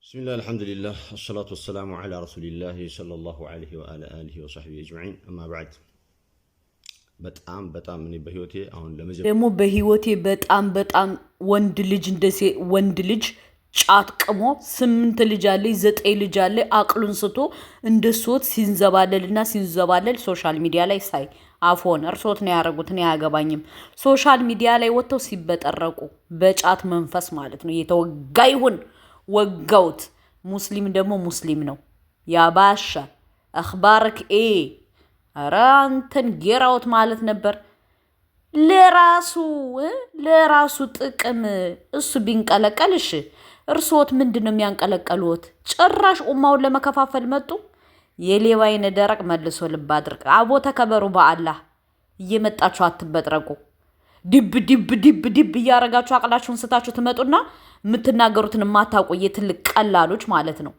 بسم الله الحمد لله الصلاة والسلام على رسول الله صلى الله عليه وعلى آله وصحبه أجمعين أما بعد በጣም እኔ በህይወቴ አሁን ደግሞ በህይወቴ በጣም ወንድ ልጅ ጫት ቅሞ 8 ልጅ አለ 9 ልጅ አለ አቅሉን ስቶ እንደሶት ሲንዘባለል ሶሻል ሚዲያ ላይ ሳይ አፎን እርሶት ነው ያረጉት ነው ያገባኝም ሶሻል ሚዲያ ላይ ወጥተው ሲበጠረቁ በጫት መንፈስ ማለት ነው የተወጋይሁን ወጋውት ሙስሊም ደግሞ ሙስሊም ነው ያባሻ አخبارك ايه አራንተን ጌራውት ማለት ነበር ለራሱ ጥቅም እሱ ቢንቀለቀልሽ እርሶት ምንድነው የሚያንቀለቀሉት ጭራሽ ኡማውን ለመከፋፈል መጡ የሌባይነ ደረቅ መልሶ ልብ አድርቅ አቦ ተከበሩ በአላህ እየመጣችሁ አትበጥረቁ ዲብ ያረጋችሁ አቅላችሁን ስታችሁ ትመጡና ምትናገሩትን ማታውቁ የትልቅ ቀላሎች ማለት ነው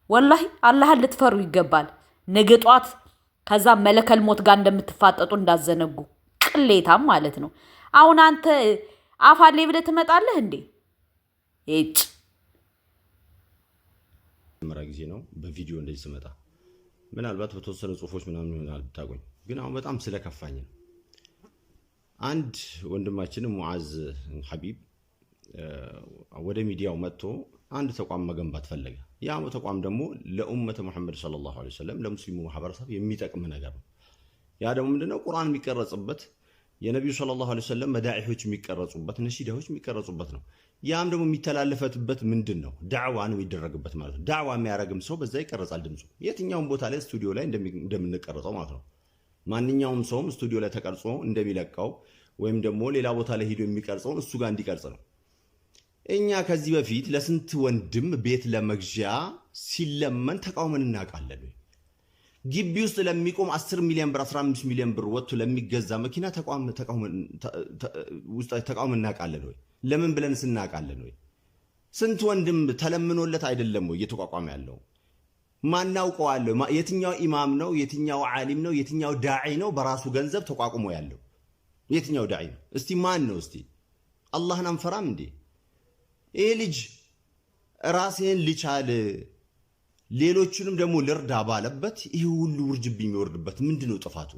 ወላሂ አላህን ልትፈሩ ይገባል ነገጧት ከዛ መለከል ሞት ጋር እንደምትፋጠጡ እንዳዘነጉ ቅሌታም ማለት ነው አሁን አንተ አፋሌ ብለህ ትመጣለህ እንዴ እጭ መራ ጊዜ ነው በቪዲዮ እንደዚህ ስመጣ ምናልባት በተወሰነ ጽሁፎች ምናምን ይሆናል ብታቆኝ ግን አሁን በጣም ስለከፋኝ ነው አንድ ወንድማችን ሙዓዝ ሐቢብ ወደ ሚዲያው መጥቶ አንድ ተቋም መገንባት ፈለገ ያ ተቋም ደግሞ ለኡመተ ሙሐመድ ሰለላሁ ዐለይሂ ወሰለም ለሙስሊሙ ማህበረሰብ የሚጠቅም ነገር ነው ያ ደግሞ ምንድነው ቁርአን የሚቀረጽበት የነብዩ ሰለላሁ ዐለይሂ ወሰለም መዳኢሆች የሚቀረጹበት ነሺዳዎች የሚቀረጹበት ነው ያም ደግሞ የሚተላለፈበት ምንድነው ዳዕዋ ነው የሚደረግበት ማለት ነው ዳዕዋ የሚያረግም ሰው በዛ ይቀርጻል ድምጹ የትኛውም ቦታ ላይ ስቱዲዮ ላይ እንደምንቀርጸው ማለት ነው ማንኛውም ሰው ስቱዲዮ ላይ ተቀርጾ እንደሚለቀው ወይም ደግሞ ሌላ ቦታ ላይ ሄዶ የሚቀርጸው እሱ ጋር እንዲቀርጽ ነው እኛ ከዚህ በፊት ለስንት ወንድም ቤት ለመግዣ ሲለመን ተቃውመን እናቃለን ግቢ ውስጥ ለሚቆም 10 ሚሊዮን ብር 15 ሚሊዮን ብር ወጥቶ ለሚገዛ መኪና ተቃውመን እናቃለን ወይ ለምን ብለን ስናቃለን ወይ ስንት ወንድም ተለምኖለት አይደለም ወይ እየተቋቋመ ያለው ማናውቀው አለው የትኛው ኢማም ነው የትኛው ዓሊም ነው የትኛው ዳዒ ነው በራሱ ገንዘብ ተቋቁሞ ያለው የትኛው ዳዒ ነው እስቲ ማን ነው እስቲ አላህን አንፈራም እንዴ ይሄ ልጅ ራስህን ልቻል ሌሎችንም ደግሞ ልርዳ ባለበት ይሄ ሁሉ ውርጅብኝ የሚወርድበት ምንድነው ጥፋቱ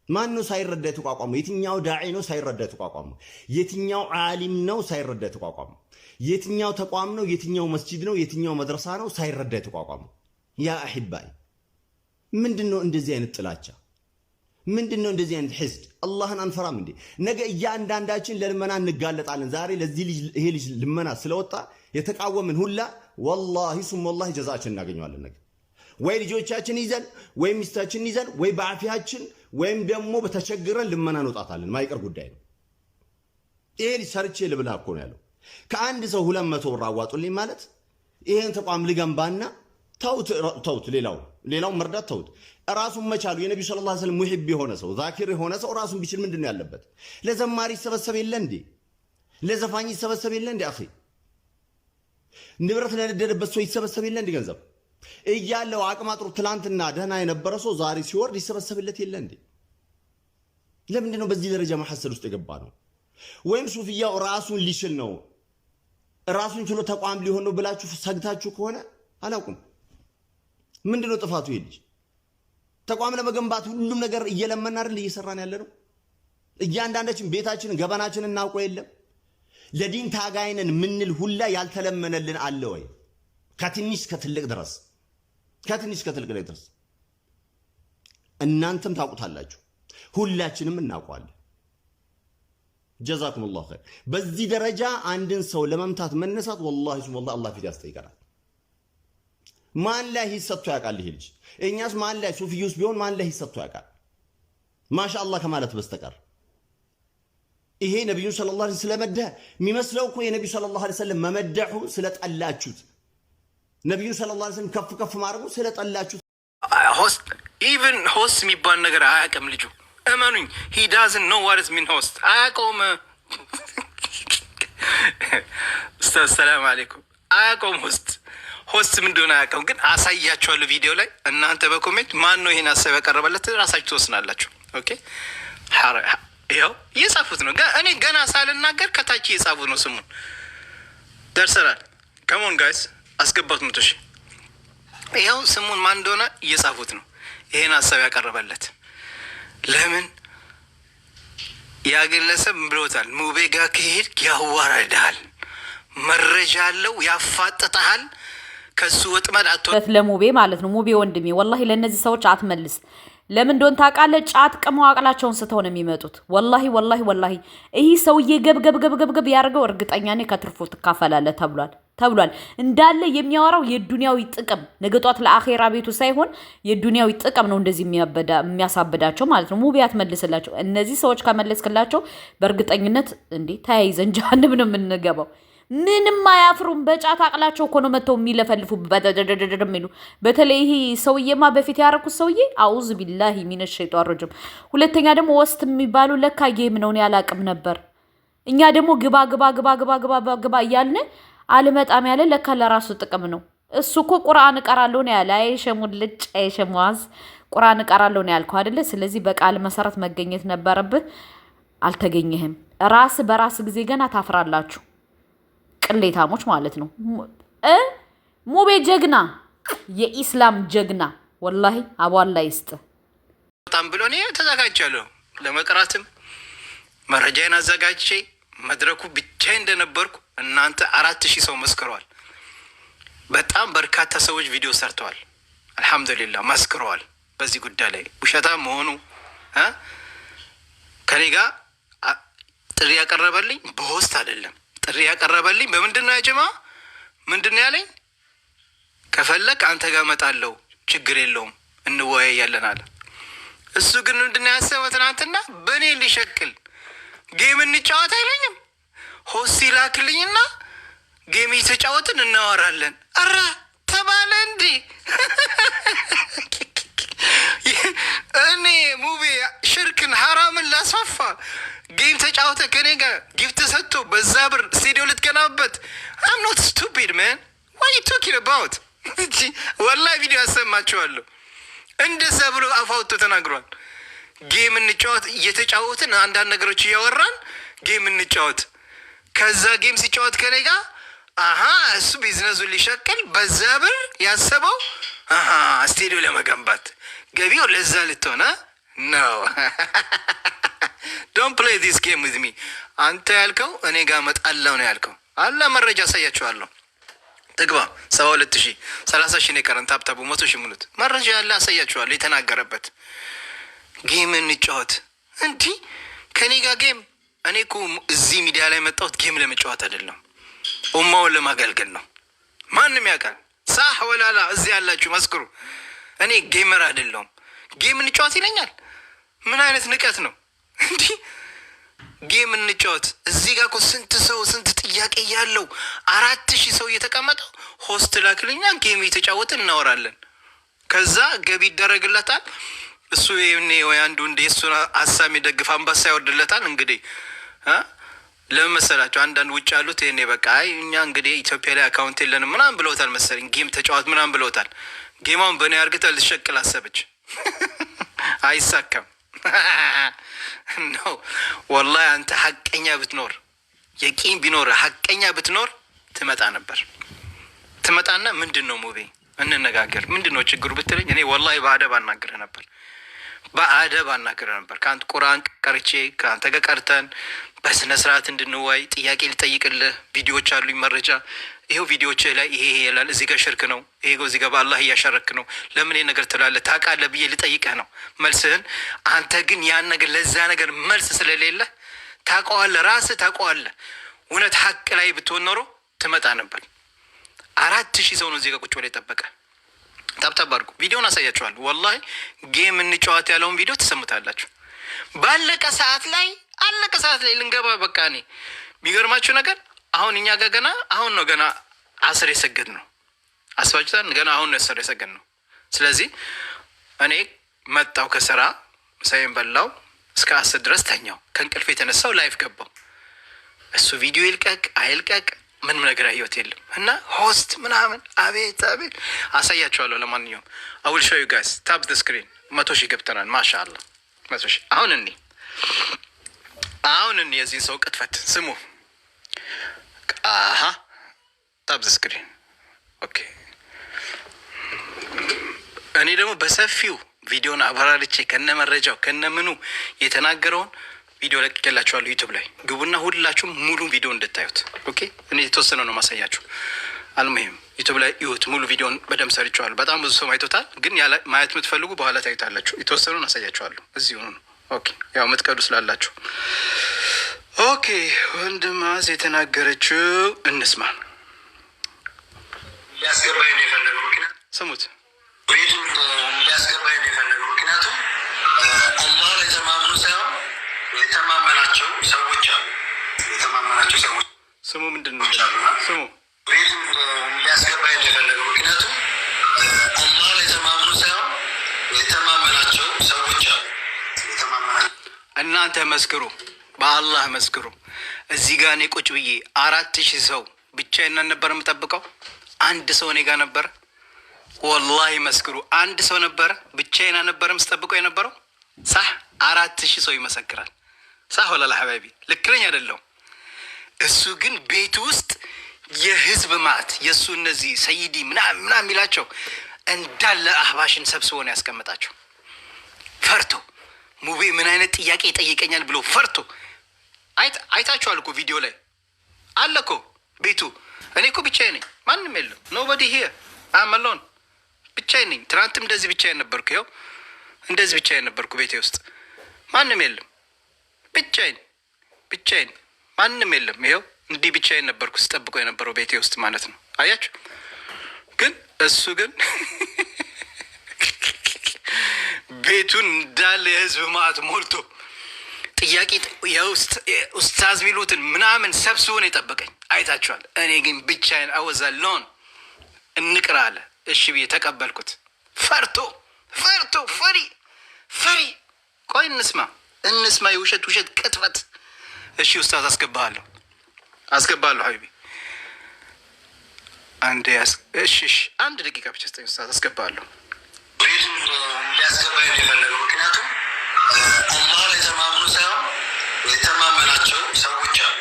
ማን ነው ሳይረዳ የተቋቋመው የትኛው ዳዒ ነው ሳይረዳ የተቋቋመው የትኛው ዓሊም ነው ሳይረዳ የተቋቋመው የትኛው ተቋም ነው የትኛው መስጂድ ነው የትኛው መድረሳ ነው ሳይረዳ የተቋቋመው ያ አህባይ ምንድነው እንደዚህ አይነት ጥላቻ ምንድነው እንደዚህ አይነት ህዝብ አላህን አንፈራም እንዴ ነገ ያንዳንዳችን ለልመና እንጋለጣለን ዛሬ ለዚህ ልጅ ይሄ ልጅ ልመና ስለወጣ የተቃወምን ሁላ والله ثم والله ጀዛችን እናገኛለን ነገ ወይ ልጆቻችን ይዘን ወይ ሚስታችን ይዘን ወይ በአፊያችን ወይም ደግሞ በተቸግረን ልመና እንወጣታለን ማይቀር ጉዳይ ነው ይሄ ልጅ ሰርቼ ልብላ እኮ ነው ያለው ከአንድ ሰው 200 ብር አዋጡልኝ ማለት ይሄን ተቋም ልገንባና ተውት ሌላው መርዳት ተውት ራሱን መቻሉ የነብዩ ሰለላሁ ዐለይሂ ወሰለም ሙሂብ የሆነ ሰው ዛኪር የሆነ ሰው ራሱን ቢችል ምንድነው ያለበት ለዘማሪ ሰበሰብ የለ እንዴ ለዘፋኝ ሰበሰብ የለ እንዴ አኺ ንብረት ለነደደበት ሰው ይሰበሰብ የለ እንዴ ገንዘብ እያለው አቅማጥሩ ትላንትና ደህና የነበረ ሰው ዛሬ ሲወርድ ይሰበሰብለት የለ እንዴ ለምንድነው በዚህ ደረጃ መሐሰል ውስጥ የገባ ነው ወይም ሱፊያው ራሱን ሊችል ነው ራሱን ችሎ ተቋም ሊሆን ነው ብላችሁ ሰግታችሁ ከሆነ አላውቅም ምንድነው ጥፋቱ ይልጅ ተቋም ለመገንባት ሁሉም ነገር እየለመና አይደል እየሰራን ያለ ነው እያንዳንዳችን ቤታችንን ገበናችንን እናውቀው የለም ለዲን ታጋይነን ምንል ሁላ ያልተለመነልን አለ ወይ ከትንሽ ከትልቅ ድረስ እናንተም ታውቁታላችሁ ሁላችንም እናውቀዋለን ጀዛኩም الله خير በዚህ ደረጃ አንድን ሰው ለመምታት መነሳት والله ثم والله አላህ ፊት ያስጠይቀናል ማን ላይ ይሰጡ ያቃል ይሄ ልጅ እኛስ ማን ላይ ሱፊዩስ ቢሆን ማን ላይ ይሰጡ ያቃል ማሻአላህ ከማለት በስተቀር ይሄ ነብዩ ሰለላሁ ዐለይሂ ወሰለም መደህ የሚመስለው እኮ የነብዩ ሰለላሁ ዐለይሂ ወሰለም መመደሁ ስለጠላችሁት ነብዩ ሰለላሁ ዐለይሂ ወሰለም ከፍ ማድረጉ ስለጠላችሁት ሆስት ኢቭን ሆስት የሚባል ነገር አያውቅም ልጁ እመኑኝ he doesn't know what is mean host አያውቀውም ሰላም አለይኩም አያውቀውም ሆስት ምንድነው አያውቀውም ግን አሳያችኋለሁ ቪዲዮ ላይ እናንተ በኮሜንት ማን ነው ይሄን ሐሳብ ያቀረበለት ራሳችሁ ተወስናላችሁ ኦኬ ይሄው የጻፉት ነው እኔ ገና ሳልናገር ከታች የጻፉት ነው ስሙን ደርሰናል ከሞን ጋይስ አስገባት 100 ሺህ። ይኸው ስሙን ማን እንደሆነ እየጻፉት ነው። ይሄን ሀሳብ ያቀረበለት ለምን ያ ግለሰብ ብሎታል። ሙቤ ጋር ከሄድክ ያዋርድሃል፣ መረጃ አለው፣ ያፋጥጠሃል፣ ከሱ ወጥመድ ለሙቤ ማለት ነው። ሙቤ ወንድሜ ወላሂ ለእነዚህ ሰዎች አትመልስ። ለምን እንደሆነ ታውቃለህ? ጫት ቅመው አቅላቸውን ስተው ነው የሚመጡት። ወላሂ ወላሂ ወላሂ ይህ ሰውዬ ገብገብገብገብገብ ያደርገው እርግጠኛ ነኝ ከትርፎ ትካፈላለህ ተብሏል። እንዳለ የሚያወራው የዱንያዊ ጥቅም ነገ ጧት ለአኼራ ቤቱ ሳይሆን የዱንያዊ ጥቅም ነው እንደዚህ የሚያሳብዳቸው ማለት ነው። ሙቤ አትመልስላቸው። እነዚህ ሰዎች ከመለስክላቸው በእርግጠኝነት እንዴ ተያይዘን ጀሃነም ነው የምንገባው። ምንም አያፍሩም። በጫት አቅላቸው እኮ ነው መተው የሚለፈልፉ የሚሉ። በተለይ ይሄ ሰውዬማ በፊት ያደረኩት ሰውዬ አውዝ ቢላሂ ሚነ ሸይጣን ረጅም። ሁለተኛ ደግሞ ወስት የሚባሉ ለካ ጌም ነው፣ እኔ አላቅም ነበር። እኛ ደግሞ ግባ እያልን አልመጣም ያለ ለካ ለራሱ ጥቅም ነው። እሱ እኮ ቁርአን እቀራለሁ ነው ያለ። አይሸሙልጭ አይሸሙዋዝ ቁርአን እቀራለሁ ነው ያልከው አይደለ? ስለዚህ በቃል መሰረት መገኘት ነበረብህ፣ አልተገኘህም። ራስ በራስ ጊዜ ገና ታፍራላችሁ፣ ቅሌታሞች ማለት ነው። ሙቤ ጀግና፣ የኢስላም ጀግና ወላሂ አቧላ ይስጥ። በጣም ብሎ እኔ ተዘጋጃለሁ ለመቅራትም መረጃዬን አዘጋጅቼ መድረኩ ብቻዬን እንደነበርኩ እናንተ 4000 ሰው መስክረዋል። በጣም በርካታ ሰዎች ቪዲዮ ሰርተዋል። አልহামዱሊላህ መስክረዋል። በዚህ ጉዳይ ላይ ውሸታም መሆኑ ከኔ ጋር ጥሪ ያቀረበልኝ በሆስት አይደለም። ጥሪ ያቀረበልኝ በምንድነው? ያጀማ ምንድነው ያለኝ? ከፈለክ አንተ ጋር መጣለው ችግር የለውም እንወያያለን አለ። እሱ ግን ምንድነው ያሰበው? ትናንትና በእኔ ሊሸክል ጌም እንጫወት አይለኝም። ሆስት ይላክልኝና ጌም እየተጫወትን እናወራለን። አረ ተባለ እንዴ? እኔ ሙቤ ሽርክን ሐራምን ላስፋፋ ጌም ተጫወተ ከኔ ጋር ጊፍት ሰጥቶ በዛ ብር ስቱዲዮ ልትገናበት። I'm not stupid man. What are you talking about? ወላሂ ቪዲዮ ያሰማችኋለሁ። እንደዛ ብሎ አፋውቶ ተናግሯል። ጌም እንጫወት እየተጫወትን አንዳንድ ነገሮች እያወራን ጌም እንጫወት። ከዛ ጌም ሲጫወት ከኔ ጋር እሱ ቢዝነሱን ሊሸቅል በዛ ብር ያሰበው ስቱዲዮ ለመገንባት ገቢው ለዛ ልትሆነ ነው። ዶንት ፕሌይ ዲስ ጌም ዊዝ ሚ። አንተ ያልከው እኔ ጋር መጣላው ነው ያልከው። አላ መረጃ አሳያችኋለሁ። ትግባ 72000 30,000 ነው የቀረን። ታብታቡ 100,000 ሙሉት መረጃ ያለ አሳያችኋለሁ። የተናገረበት ጌም እንጫወት እንዲህ ከኔ ጋር ጌም። እኔ እኮ እዚህ ሚዲያ ላይ መጣሁት ጌም ለመጫወት አይደለም፣ ኡማውን ለማገልገል ነው። ማንም ያውቃል። ሳህ ወላላ እዚህ ያላችሁ መስክሩ። እኔ ጌመር አይደለሁም። ጌም እንጫወት ይለኛል። ምን አይነት ንቀት ነው እንዲህ? ጌም እንጫወት። እዚህ ጋር እኮ ስንት ሰው ስንት ጥያቄ ያለው 4000 ሰው እየተቀመጠው ሆስት ላክልኛ ጌም እየተጫወትን እናወራለን። ከዛ ገቢ ይደረግለታል። እሱ የኔ ወይ አንዱ እንደ እሱን ሀሳብ የሚደግፍ አንበሳ ያወርድለታል። እንግዲህ ለምን መሰላችሁ? አንዳንድ ውጭ ያሉት ይሄኔ በቃ እኛ እንግዲህ ኢትዮጵያ ላይ አካውንት የለንም ምናምን ብለውታል መሰለኝ። ጌም ተጫወት ምናምን ብለውታል። ጌማውን በእኔ አርግታ ልትሸቅል አሰበች። አይሳካም ነው ወላሂ። አንተ ሀቀኛ ብትኖር የቂም ቢኖር ሀቀኛ ብትኖር ትመጣ ነበር። ትመጣና ምንድን ነው ሙቤ እንነጋገር፣ ምንድን ነው ችግሩ ብትለኝ እኔ ወላሂ በአደብ አናግርህ ነበር። ከአንተ ቁርአን ቀርቼ ከአንተ ጋር ቀርተን በስነ ስርዓት እንድንዋይ ጥያቄ ልጠይቅልህ። ቪዲዮዎች አሉኝ መረጃ። ይሄው ቪዲዮዎች ላይ ይሄ ይላል፣ እዚህ ጋር ሽርክ ነው፣ ይሄ እዚህ ጋር በአላህ እያሸረክ ነው፣ ለምን ይሄ ነገር ትላለህ ታውቃለህ ብዬ ልጠይቅህ ነው መልስህን። አንተ ግን ያን ነገር ለዛ ነገር መልስ ስለሌለ ታውቀዋለህ፣ ራስህ ታውቀዋለህ። እውነት ሀቅ ላይ ብትሆን ኖሮ ትመጣ ነበር። 4000 ሰው ነው እዚህ ጋር ቁጭ ብሎ የጠበቀ። ታብታብ አድርጉ፣ ቪዲዮን አሳያችኋለሁ። ወላሂ ጌም እንጫወት ያለውን ቪዲዮ ትሰሙታላችሁ። ባለቀ ሰዓት ላይ ልንገባ በቃ። እኔ የሚገርማችሁ ነገር አሁን እኛ ጋር ገና አሁን ነው ገና አስር የሰገድ ነው። አስባችሁታል? ገና አሁን ነው አስር የሰገድ ነው። ስለዚህ እኔ መጣው ከስራ ሳይን በላው እስከ 10 ድረስ ተኛው። ከእንቅልፍ የተነሳው ላይፍ ገባው። እሱ ቪዲዮ ይልቀቅ አይልቀቅ ምንም ነገር አየሁት የለም። እና ሆስት ምናምን አቤት አሳያችኋለሁ። ለማንኛውም I will show you guys. Tap the screen. 100,000 ገብተናል። ማሻአላህ 100,000። አሁን የዚህን ሰው ቅጥፈት ስሙ። ታብ ዘ ስክሪን። ኦኬ እኔ ደግሞ በሰፊው ቪዲዮን አብራርቼ ከነ መረጃው ከነ ምኑ የተናገረውን ቪዲዮ ለቅቄላችኋለሁ። ዩቲዩብ ላይ ግቡና ሁላችሁም ሙሉ ቪዲዮ እንድታዩት። ኦኬ እኔ የተወሰነ ነው ማሳያችሁ። አልሙሂም ዩቲዩብ ላይ ይሁት ሙሉ ቪዲዮን በደንብ ሰርቼዋለሁ። በጣም ብዙ ሰው አይቶታል፣ ግን ማየት የምትፈልጉ በኋላ ታዩታላችሁ። የተወሰነውን አሳያችኋለሁ እዚሁ ነው። ኦኬ ያው የምትቀዱ ስላላችሁ። ኦኬ ወንድማዝ የተናገረችው እንስማ። ሊያስገባኝ ነው የፈለገው ምክንያት ስሙት። ቤቱን ሊያስገባኝ ነው የፈለገው ምክንያቱም አላህ ላይ ተማምኑ ሳይሆን የተማመናቸው ሰዎች አሉ። የተማመናቸው ሰዎች ስሙ ምንድን ነው? ስሙ ቤቱን ሊያስገባኝ ነው የፈለገው ምክንያቱም አላህ ላይ ተማምኑ ሳይሆን የተማመናቸው ሰዎች አሉ። የተማመናቸው እናንተ መስክሩ፣ በአላህ መስክሩ። እዚህ ጋር እኔ ቁጭ ብዬ 4000 ሰው ብቻዬን ነበር የምጠብቀው። አንድ ሰው እኔ ጋር ነበር። ወላሂ መስክሩ፣ አንድ ሰው ነበረ ብቻዬን ነበርም ስጠብቀው የነበረው። ሳህ 4000 ሰው ይመሰክራል። ሳህ ወላሂ ሐባይቢ ልክ ነኝ አይደለሁም? እሱ ግን ቤት ውስጥ የህዝብ ማት የእሱ እነዚህ ሰይዲ ምናምን የሚላቸው እንዳለ አህባሽን ሰብስቦ ነው ያስቀምጣቸው። ፈርቶ ሙቤ ምን አይነት ጥያቄ ይጠይቀኛል ብሎ ፈርቶ አይታችኋል እኮ ቪዲዮ ላይ አለ እኮ ቤቱ። እኔ እኮ ብቻዬን ነኝ፣ ማንም የለም። ኖበዲ ሂር አመሎን ብቻዬን ነኝ። ትናንትም እንደዚህ ብቻዬን ነበርኩ። ይኸው እንደዚህ ብቻዬን ነበርኩ ቤቴ ውስጥ ማንም የለም። ብቻዬን ማንም የለም። ይኸው እንዲህ ብቻዬን ነበርኩ ስጠብቀው የነበረው ቤቴ ውስጥ ማለት ነው። አያችሁ። ግን እሱ ግን ቤቱን እንዳለ የህዝብ ማዕት ሞልቶ ጥያቄ ኡስታዝ ሚሉትን ምናምን ሰብስቦን የጠበቀኝ አይታችኋል። እኔ ግን ብቻዬን አወዛለውን እንቅር አለ። እሺ ብዬ ተቀበልኩት። ፈርቶ ፈሪ። ቆይ እንስማ የውሸት ቅጥፈት። እሺ ኡስታዝ አስገባለሁ ሀቢቢ አንዴ እሺ አንድ ደቂቃ ብቻ ስጠኝ ኡስታዝ፣ አስገባለሁ። ቤቱን ሊያስገባኝ ነው የፈለገው ምክንያቱም አላህ ላይ ተማምኑ ሳይሆን የተማመናቸው ሰዎች አሉ።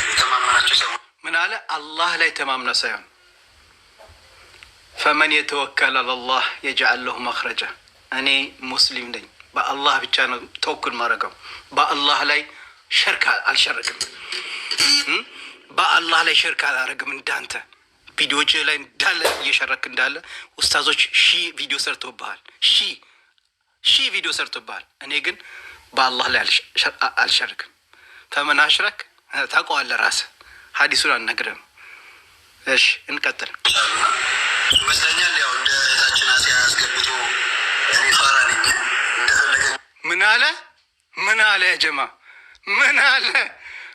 የተማመናቸው ሰዎች ምን አለ? አላህ ላይ ተማምነ ሳይሆን ፈመን የተወከለ አላህ የጅዐል ለሁ መኽረጃ። እኔ ሙስሊም ነኝ፣ በአላህ ብቻ ነው ተወኩል ማድረገው። በአላህ ላይ ሸርክ አልሸርክም። በአላህ ላይ ሸርክ አላረግም። እንዳንተ ቪዲዮዎች ላይ እንዳለ እየሸረክ እንዳለ ኡስታዞች ቪዲዮ ሰርተውብሃል፣ ቪዲዮ ሰርተውብሃል። እኔ ግን በአላህ ላይ አልሸርክም። ፈመን አሽረክ ታውቀዋለህ ራስህ። ሀዲሱን አልነግርህም። እሺ እንቀጥል። ይመስለኛል ያው እንደ እህታችን አሲያ አስገብቶ እኔ ፋራ ነኝ እንደፈለገ ምን አለ ያ ጀማ ምን አለ?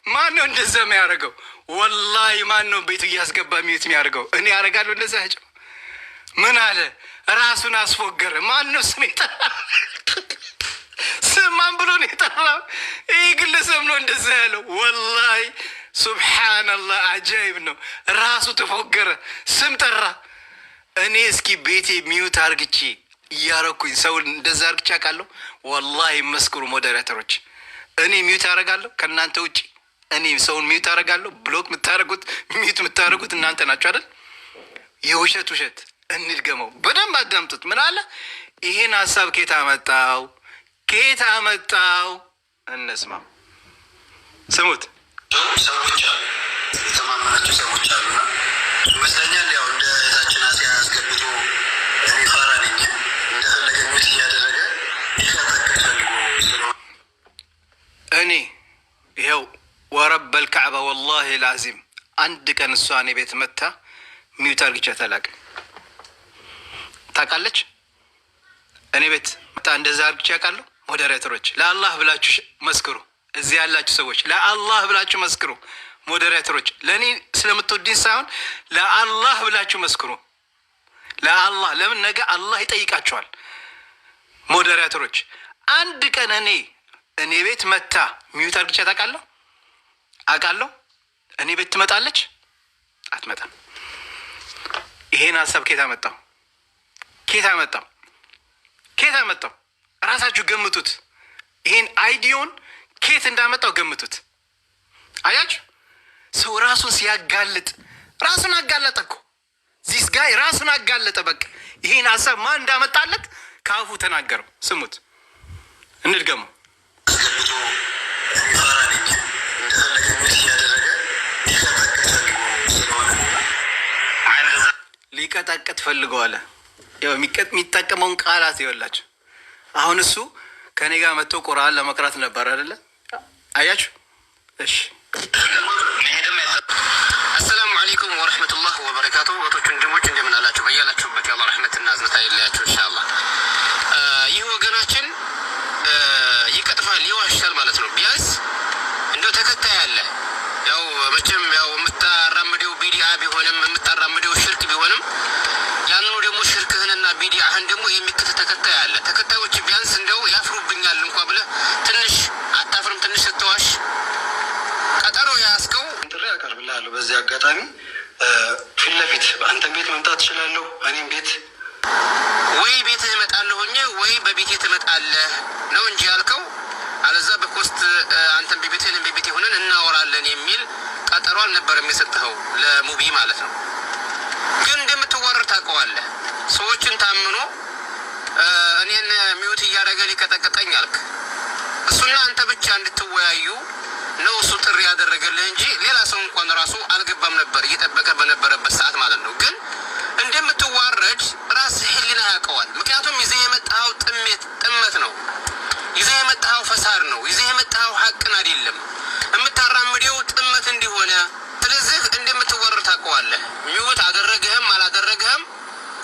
ማን ነው እንደዛ የሚያደርገው? ወላሂ ማን ነው ቤቱ እያስገባ ሚዩት የሚያደርገው? እኔ ያደርጋለሁ እንደዛ ያ ጀማ። ምን አለ? ራሱን አስፎገረ። ማን ነው ስም የጠራው? ስም ማን ብሎ ነው የጠራው? ይህ ግለሰብ ነው እንደዛ ያለው። ወላሂ ሱብሓነላህ አጃይብ ነው። ራሱ ተፎገረ፣ ስም ጠራ። እኔ እስኪ ቤቴ ሚዩት አርግቼ እያረኩኝ ሰው እንደዛ አርግቼ አውቃለሁ? ወላሂ መስክሩ ሞዴሬተሮች። እኔ ሚዩት አረጋለሁ ከእናንተ ውጭ። እኔ ሰውን ሚዩት አረጋለሁ። ብሎክ የምታደርጉት ሚዩት የምታደርጉት እናንተ ናችሁ አይደል? የውሸት እንድገመው፣ በደንብ አዳምጡት። ምን አለ? ይሄን ሀሳብ ኬት አመጣው? እንስማው፣ ስሙት። ሰዎች አሉ፣ የተማመናቸው ሰዎች አሉና ይመስለኛል ያው እንደ እህታችን አሲያ አስገብቶ እኔ ፋራ ነኝ እንደፈለገ ሚዩት እያደረገ ሊቀጠቅጥ ፈልጎ ስለሆነ እኔ ይኸው ወረበል ከዕባ ወላሂ ላዚም አንድ ቀን እሷ እኔ ቤት መታ ሚዩት አርግቻት አላውቅም። ታውቃለች? እኔ ቤት መታ እንደዛ አርግቼ አውቃለሁ? ሞዴሬተሮች ለአላህ ብላችሁ መስክሩ። እዚህ ያላችሁ ሰዎች ለአላህ ብላችሁ መስክሩ። ሞዴሬተሮች ለእኔ ስለምትወድኝ ሳይሆን ለአላህ ብላችሁ መስክሩ። ለአላህ ለምን ነገ አላህ ይጠይቃቸዋል። ሞዴሬተሮች አንድ ቀን እኔ ቤት መታ ሚዩት አርግቻት አውቃለሁ? እኔ ቤት ትመጣለች? አትመጣም። ይሄን ሀሳብ ኬት አመጣው? ራሳችሁ ገምቱት። ይሄን አይዲዮን ኬት እንዳመጣው ገምቱት። አያችሁ፣ ሰው ራሱን ሲያጋልጥ ራሱን አጋለጠ እኮ ዚስ ጋይ ራሱን አጋለጠ። በቃ ይሄን ሀሳብ ማን እንዳመጣለት ከአፉ ተናገረው። ስሙት፣ እንድገመው። አስገብቶ ፋራ ነኝ እንደፈለገ ሚት እያደረገ ሊቀጠቅጥ ፈልገዋል። ያው የሚጠቀመውን ቃላት ይወላችሁ። አሁን እሱ ከኔ ጋር መጥቶ ቁርአን ለመቅራት ነበር አይደለ? አያችሁ? እሺ አሰላሙ አለይኩም ወረህመቱላህ ወበረካቱ። ወጦች ወንድሞች እንደምን አላችሁ? በያላችሁበት የአላህ ረህመትና እዝነት አይለያችሁ ኢንሻአላህ። ይህ ወገናችን ይቀጥፋል፣ ይዋሻል ማለት ነው። ቢያንስ እንደው ተከታይ አለ። ያው መቼም ያው የምታራምደው ቢዲአ ቢሆንም የምታራምደው ሽርክ ቢሆንም ያንኑ ደግሞ ሽርክህንና ቢዲአህን ደግሞ የሚከተል ተከታይ አለ። ተከታዮች ቢያንስ እንደው ያፍሩብኛል እንኳ ብለህ ትንሽ አታፍርም? ትንሽ ስትዋሽ ቀጠሮ ያስከው ጥሪ ያቀርብልሃለሁ። በዚህ አጋጣሚ ፊት ለፊት በአንተም ቤት መምጣት ትችላለሁ፣ እኔም ቤት ወይ ቤትህ እመጣለሁኝ ወይ በቤቴ ትመጣለህ ነው እንጂ ያልከው። አለዛ በኮስት አንተም በቤትህ እኔም በቤቴ ሆነን እናወራለን የሚል ቀጠሮ አልነበረም የሰጠኸው ለሙቢ ማለት ነው። ግን እንደምትወረር ታውቀዋለህ። ሰዎችን ታምኖ እኔን ሚውት እያደረገ ሊቀጠቅጠኝ አልክ። እሱና አንተ ብቻ እንድትወያዩ ነው እሱ ጥሪ ያደረገልህ እንጂ ሌላ ሰው እንኳን ራሱ አልገባም ነበር እየጠበቀ በነበረበት ሰዓት ማለት ነው። ግን እንደምትዋረድ ራስህ ህሊና ያውቀዋል። ምክንያቱም ይዘህ የመጣኸው ጥመት ነው፣ ይዘህ የመጣኸው ፈሳድ ነው፣ ይዘህ የመጣኸው ሀቅን አይደለም። የምታራምደው ጥመት እንዲሆነ ስለዚህ እንደምትወረድ ታውቀዋለህ። ሚውት አደረገህም አላደረገህም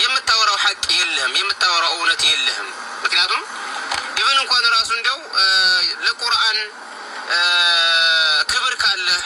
የምታወራው ሀቅ የለህም፣ የምታወራው እውነት የለህም። ምክንያቱም ኢቨን እንኳን ራሱ እንደው ለቁርአን ክብር ካለህ